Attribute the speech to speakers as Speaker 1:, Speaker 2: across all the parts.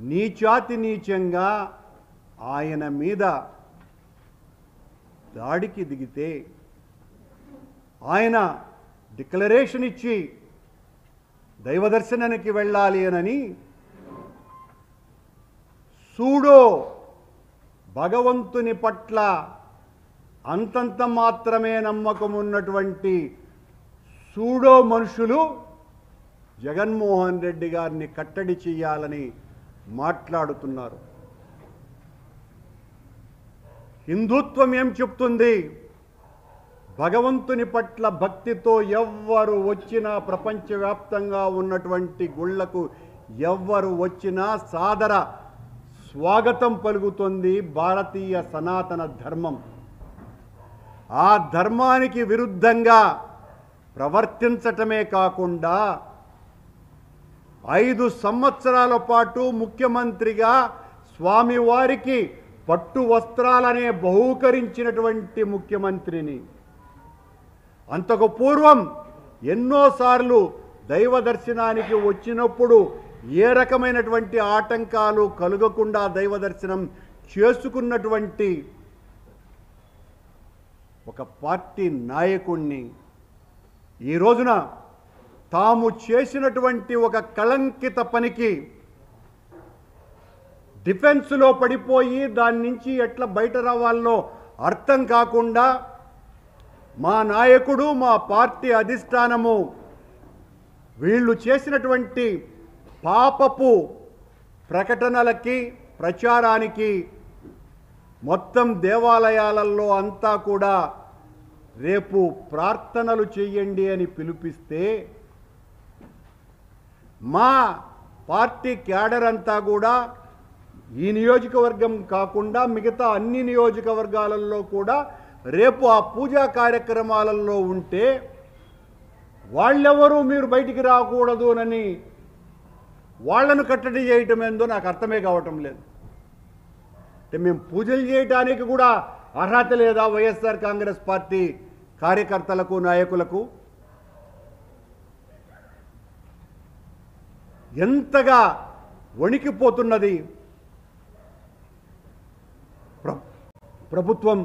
Speaker 1: నీచాతి నీచంగా ఆయన మీద దాడికి దిగితే ఆయన డిక్లరేషన్ ఇచ్చి దైవదర్శనానికి వెళ్ళాలి అని సూడో భగవంతుని పట్ల అంతంత మాత్రమే నమ్మకం ఉన్నటువంటి సూడో మనుషులు జగన్మోహన్ రెడ్డి గారిని కట్టడి చేయాలని మాట్లాడుతున్నారు. హిందుత్వం ఏం చెప్తుంది? భగవంతుని పట్ల భక్తితో ఎవ్వరు వచ్చినా, ప్రపంచవ్యాప్తంగా ఉన్నటువంటి గుళ్లకు ఎవ్వరు వచ్చినా సాదర స్వాగతం పలుకుతుంది భారతీయ సనాతన ధర్మం. ఆ ధర్మానికి విరుద్ధంగా ప్రవర్తించటమే కాకుండా 5 సంవత్సరాల పాటు ముఖ్యమంత్రిగా స్వామివారికి పట్టు వస్త్రాలనే బహూకరించినటువంటి ముఖ్యమంత్రిని, అంతకు పూర్వం ఎన్నోసార్లు దైవ దర్శనానికి వచ్చినప్పుడు ఏ రకమైనటువంటి ఆటంకాలు కలుగకుండా దైవ దర్శనం చేసుకున్నటువంటి ఒక పార్టీ నాయకుణ్ణి ఈ రోజున తాము చేసినటువంటి ఒక కళంకిత పనికి డిఫెన్స్లో పడిపోయి దాని నుంచి ఎట్లా బయట రావాలో అర్థం కాకుండా మా నాయకుడు, మా పార్టీ అధిష్టానము వీళ్ళు చేసినటువంటి పాపపు ప్రకటనలకి, ప్రచారానికి మొత్తం దేవాలయాలలో అంతా కూడా రేపు ప్రార్థనలు చేయండి అని పిలిపిస్తే మా పార్టీ క్యాడర్ అంతా కూడా ఈ నియోజకవర్గం కాకుండా మిగతా అన్ని నియోజకవర్గాలలో కూడా రేపు ఆ పూజా కార్యక్రమాలలో ఉంటే వాళ్ళెవరూ మీరు బయటికి రాకూడదు అని వాళ్లను కట్టడి చేయటం ఏందో నాకు అర్థమే కావటం లేదు. అంటే మేము పూజలు చేయటానికి కూడా అర్హత లేదా వైఎస్ఆర్ కాంగ్రెస్ పార్టీ కార్యకర్తలకు, నాయకులకు? ఎంతగా వణికిపోతున్నది ప్రభుత్వం.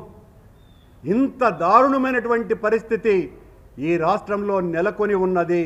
Speaker 1: ఇంత దారుణమైనటువంటి పరిస్థితి ఈ రాష్ట్రంలో నెలకొని ఉన్నది.